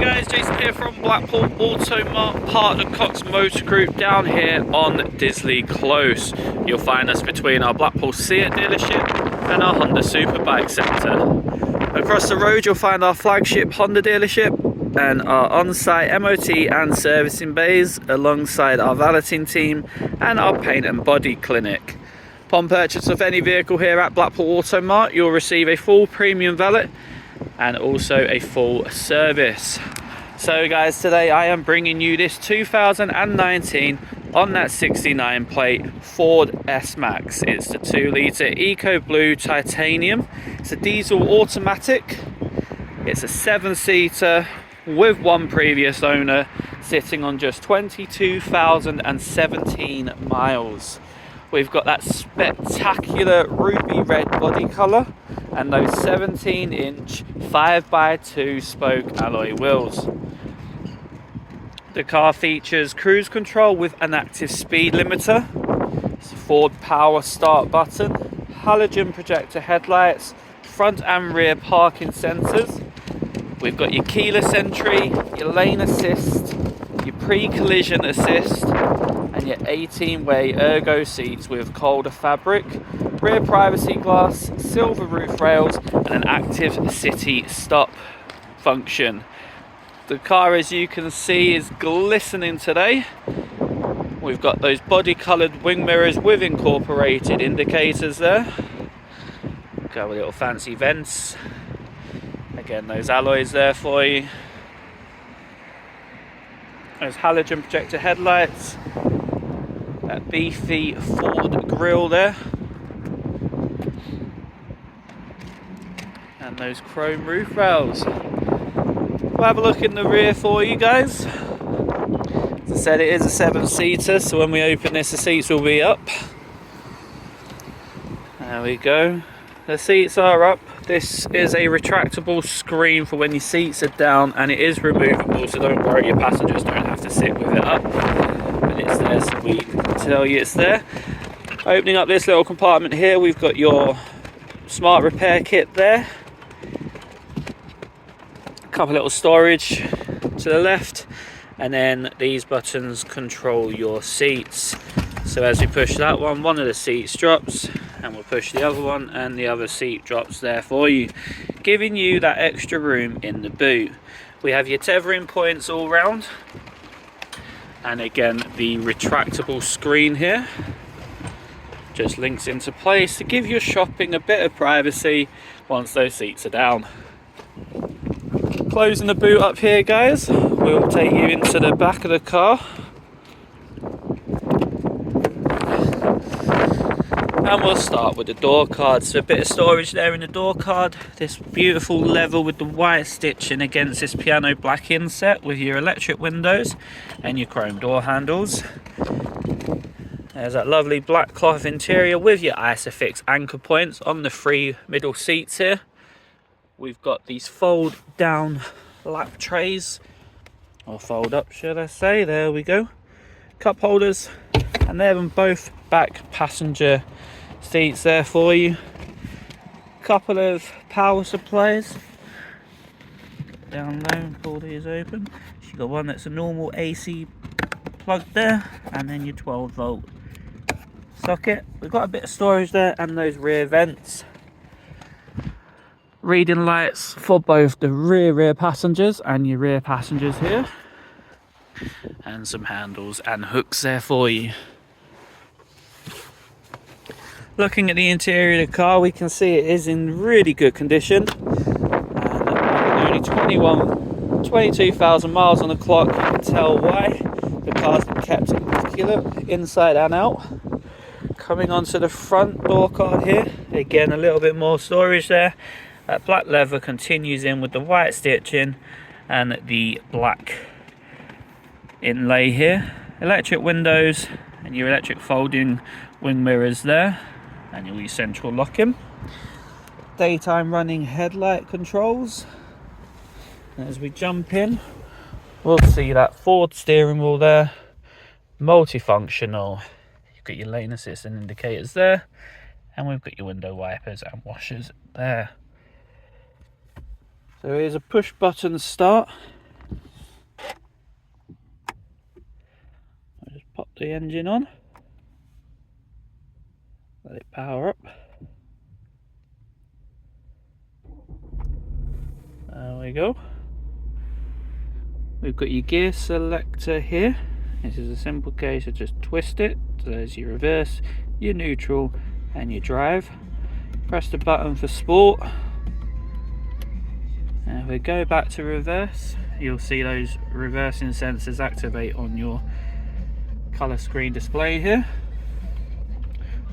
guys, Jason here from Blackpool Automart, part of Cox Motor Group, down here on Disley Close. You'll find us between our Blackpool Seat dealership and our Honda Superbike centre. Across the road you'll find our flagship Honda dealership and our on-site MOT and servicing bays, alongside our valeting team and our paint and body clinic. Upon purchase of any vehicle here at Blackpool Automart, you'll receive a full premium valet and also a full service. So guys, today I am bringing you this 2019 on that 69 plate Ford S-Max. It's the 2-litre EcoBlue Titanium. It's a diesel automatic. It's a 7-seater with one previous owner, sitting on just 22,017 miles. We've got that spectacular ruby red body colour and those 17-inch 5x2 spoke alloy wheels. The car features cruise control with an active speed limiter, it's a Ford power start button, halogen projector headlights, front and rear parking sensors. We've got your keyless entry, your lane assist, your pre-collision assist, and your 18-way ERGO seats with Calder Fabric, rear privacy glass, silver roof rails, and an active city stop function. The car, as you can see, is glistening today. We've got those body coloured wing mirrors with incorporated indicators there. Got little fancy vents. Again, those alloys there for you. Those halogen projector headlights. That beefy Ford grille there. And those chrome roof rails. We'll have a look in the rear for you guys. As I said, it is a 7-seater, so when we open this, the seats will be up. There we go. The seats are up. This is a retractable screen for when your seats are down, and it is removable, so don't worry, your passengers don't have to sit with it up. But it's there, so we tell you it's there. Opening up this little compartment here, we've got your smart repair kit there. A couple little storage to the left, and then these buttons control your seats. So as we push that one of the seats drops, and we'll push the other one and the other seat drops there for you, giving you that extra room in the boot. We have your tethering points all round, and again the retractable screen here just links into place to give your shopping a bit of privacy once those seats are down. Closing the boot up here, guys, we'll take you into the back of the car. And we'll start with the door card. So a bit of storage there in the door card. This beautiful leather with the white stitching against this piano black inset with your electric windows and your chrome door handles. There's that lovely black cloth interior with your Isofix anchor points on the 3 middle seats here. We've got these fold down lap trays, or fold up should I say. There we go. Cup holders, and they're on both back passenger seats there for you. Couple of power supplies down low, and pull these open. You've got one that's a normal AC plug there, and then your 12-volt socket. We've got a bit of storage there, and those rear vents. Reading lights for both the rear passengers and your rear passengers here, and some handles and hooks there for you. Looking at the interior of the car, we can see it is in really good condition, and only 22,000 miles on the clock. You can tell why. The car's been kept immaculate inside and out. Coming onto the front door card here, again a little bit more storage there. That black leather continues in with the white stitching and the black inlay here. Electric windows and your electric folding wing mirrors there, and your central locking. Daytime running headlight controls. And as we jump in, we'll see that Ford steering wheel there, multifunctional. You've got your lane assist and indicators there, and we've got your window wipers and washers there. So here's a push button start. the engine on. Let it power up. There we go. We've got your gear selector here. This is a simple case of just twist it. So there's your reverse, your neutral and your drive. Press the button for sport. And if we go back to reverse, you'll see those reversing sensors activate on your colour screen display here.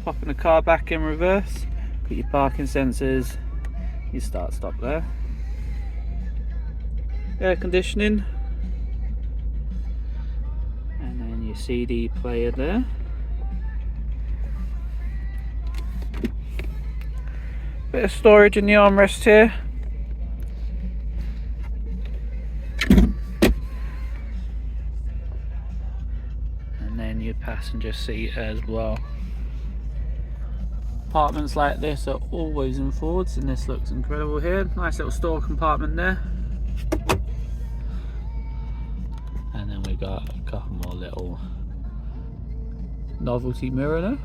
Popping the car back in reverse, got your parking sensors, your start stop there. Air conditioning. And then your CD player there. Bit of storage in the armrest here. And then your passenger seat as well. Compartments like this are always in Fords, and this looks incredible here. Nice little store compartment there. And then we got a couple more little novelty mirror there.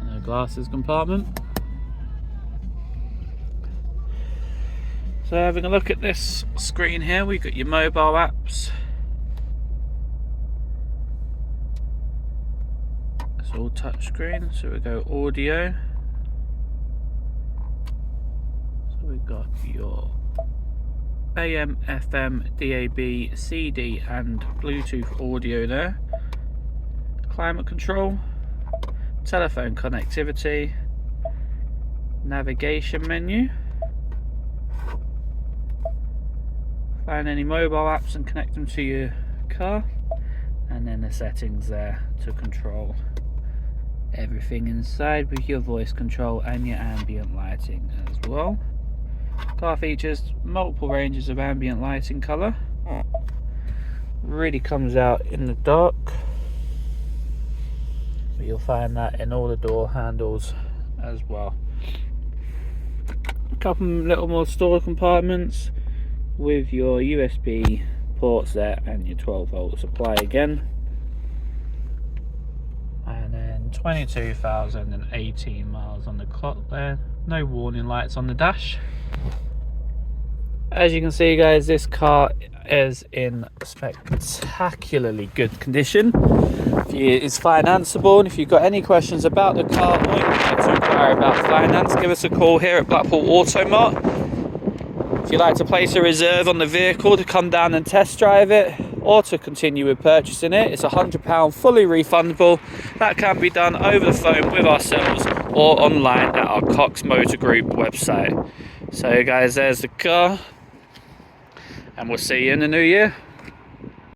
And a glasses compartment. So having a look at this screen here, we've got your mobile apps. It's all touchscreen, so we go audio. So we've got your AM, FM, DAB, CD and Bluetooth audio there. Climate control, telephone connectivity, navigation menu. Find any mobile apps and connect them to your car, and then the settings there to control everything inside with your voice control and your ambient lighting as well. Car features multiple ranges of ambient lighting colour. Really comes out in the dark, but you'll find that in all the door handles as well. A couple little more store compartments with your USB ports there and your 12-volt supply again. And then 22,018 miles on the clock there. No warning lights on the dash. As you can see, guys, this car is in spectacularly good condition. It's financeable, and if you've got any questions about the car or you'd like to inquire about finance, give us a call here at Blackpool Automart. If you'd like to place a reserve on the vehicle to come down and test drive it, or to continue with purchasing it, it's £100 fully refundable. That can be done over the phone with ourselves or online at our Cox Motor Group website. So guys, there's the car, and we'll see you in the new year.